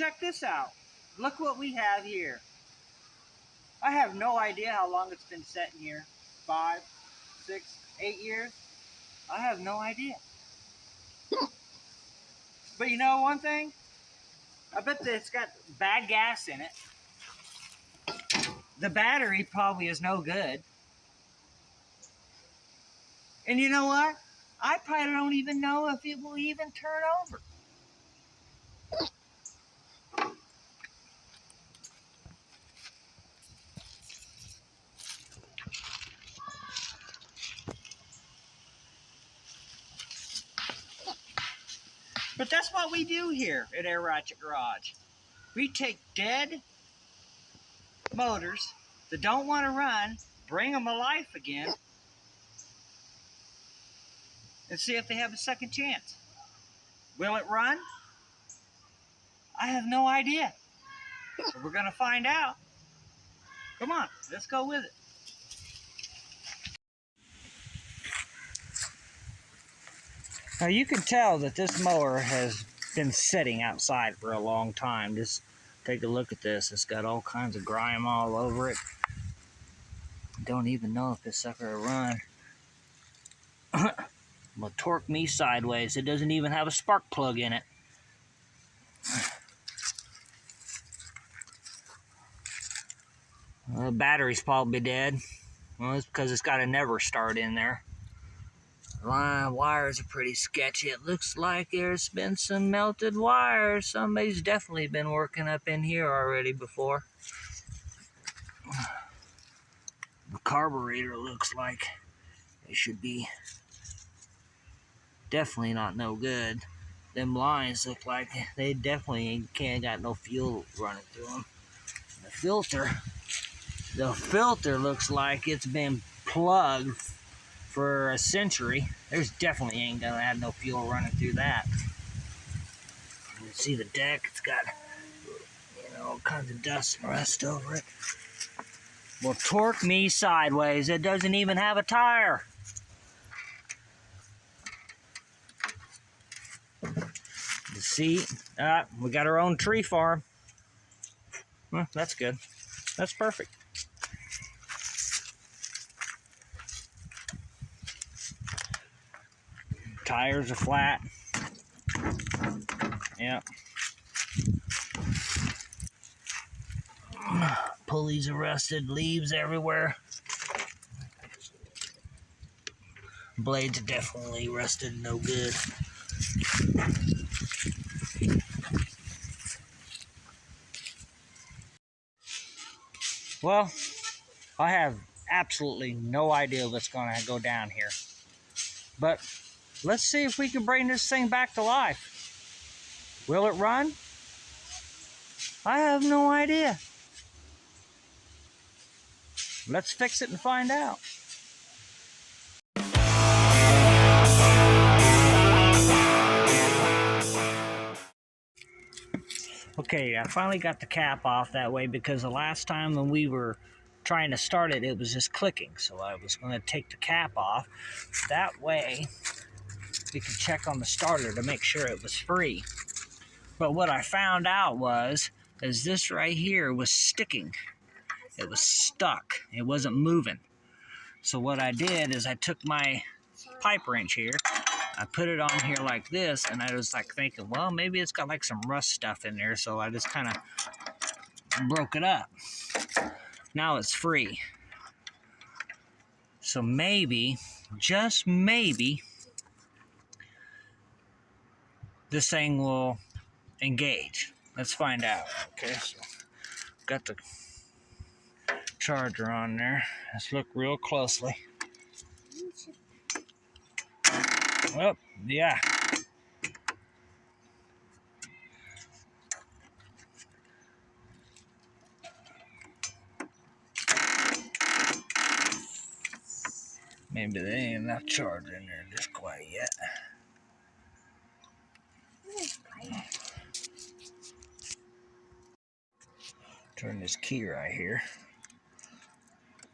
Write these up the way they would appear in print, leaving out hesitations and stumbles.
check this out. Look what we have here. I have no idea how long it's been sitting here. 5, 6, 8 years? I have no idea. But you know one thing? I bet that it's got bad gas in it. The battery probably is no good. And you know what? I probably don't even know if it will even turn over. But that's what we do here at Air Ratchet Garage. We take dead motors that don't want to run, bring them alive again, and see if they have a second chance. Will it run? I have no idea. So we're going to find out. Come on, let's go with it. Now you can tell that this mower has been sitting outside for a long time. Just take a look at this. It's got all kinds of grime all over it. Don't even know if this sucker will run. Will torque me sideways. It doesn't even have a spark plug in it. Well, the battery's probably dead. Well, it's because it's got a never start in there. The wires are pretty sketchy. It looks like there's been some melted wires. Somebody's definitely been working up in here already before. The carburetor looks like it should be definitely not no good. Them lines look like they definitely can't got no fuel running through them. The filter looks like it's been plugged for a century. There's definitely ain't gonna have no fuel running through that. You can see the deck, it's got, you know, all kinds of dust and rust over it. Will torque me sideways. It doesn't even have a tire. The seat, we got our own tree farm. Well, that's good. That's perfect. Tires are flat. Yep. Pulleys are rusted, leaves everywhere. Blades are definitely rusted, no good. Well, I have absolutely no idea what's going to go down here. But let's see if we can bring this thing back to life. Will it run? I have no idea. Let's fix it and find out. Okay, I finally got the cap off that way because the last time when we were trying to start it, it was just clicking. So I was going to take the cap off. That way we could check on the starter to make sure it was free. But what I found out is this right here was sticking. It was stuck. It wasn't moving. So what I did is I took my pipe wrench here, I put it on here like this, and I was like thinking, well, maybe it's got like some rust stuff in there, so I just kind of broke it up. Now it's free. So maybe, just maybe, this thing will engage. Let's find out. Okay, so got the charger on there. Let's look real closely. Oh, yeah. Maybe there ain't enough charger in there just quite yet. Turn this key right here.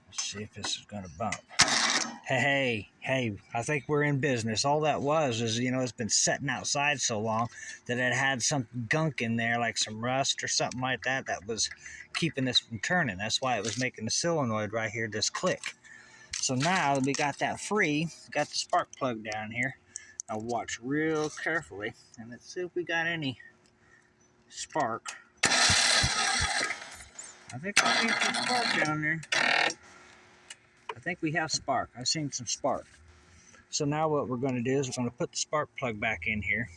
Let's see if this is going to bump. Hey, I think we're in business. All that was is, it's been sitting outside so long that it had some gunk in there, like some rust or something like that, that was keeping this from turning. That's why it was making the solenoid right here just click. So now that we got that free, got the spark plug down here. I'll watch real carefully, and let's see if we got any spark. I think I seen some spark down there. I think we have spark. I've seen some spark. So now what we're going to do is we're going to put the spark plug back in here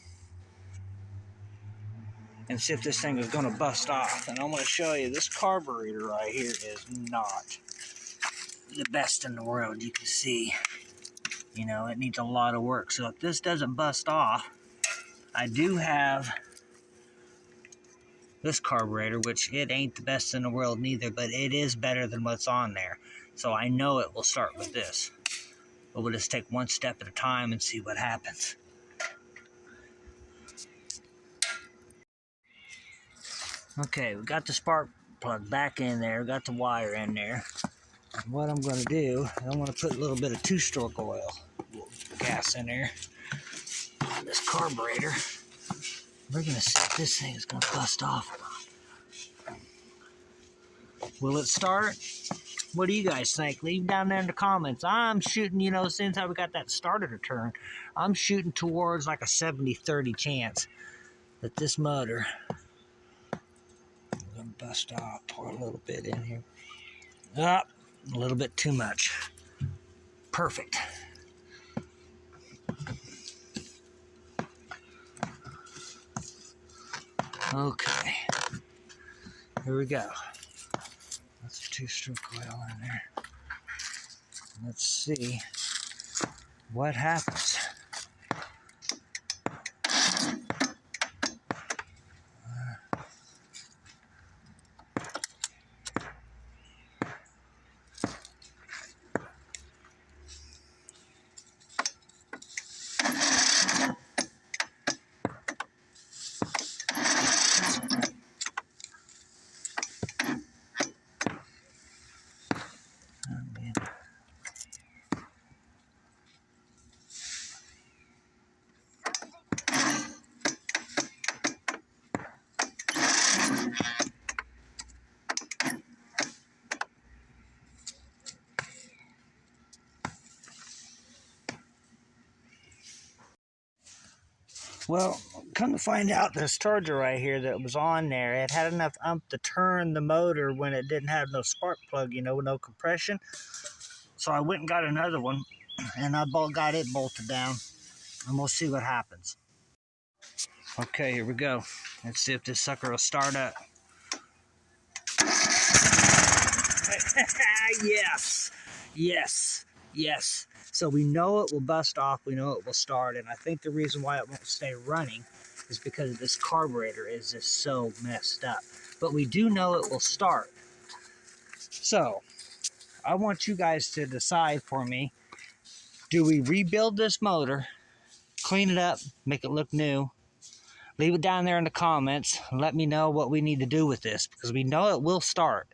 and see if this thing is going to bust off. And I'm going to show you this carburetor right here is not the best in the world. You can see, it needs a lot of work. So if this doesn't bust off, I do have this carburetor, which it ain't the best in the world neither, but it is better than what's on there. So I know it will start with this. But we'll just take one step at a time and see what happens. Okay, we got the spark plug back in there, got the wire in there. And what I'm going to do, I'm going to put a little bit of two-stroke oil, gas in there on this carburetor. We're going to see if this thing is going to bust off or not. Will it start? What do you guys think? Leave down there in the comments. I'm shooting, since we got that starter to turn, I'm shooting towards like a 70-30 chance that this motor is going to bust off. Pour a little bit in here. Up, a little bit too much. Perfect. Okay, here we go. That's a two-stroke oil in there. Let's see what happens. Well, come to find out, this charger right here that was on there, it had enough ump to turn the motor when it didn't have no spark plug, no compression. So I went and got another one, and I got it bolted down, and we'll see what happens. Okay, here we go. Let's see if this sucker will start up. Yes. So we know it will bust off, we know it will start, and I think the reason why it won't stay running is because this carburetor is just so messed up. But we do know it will start. So, I want you guys to decide for me, do we rebuild this motor, clean it up, make it look new? Leave it down there in the comments and let me know what we need to do with this, because we know it will start.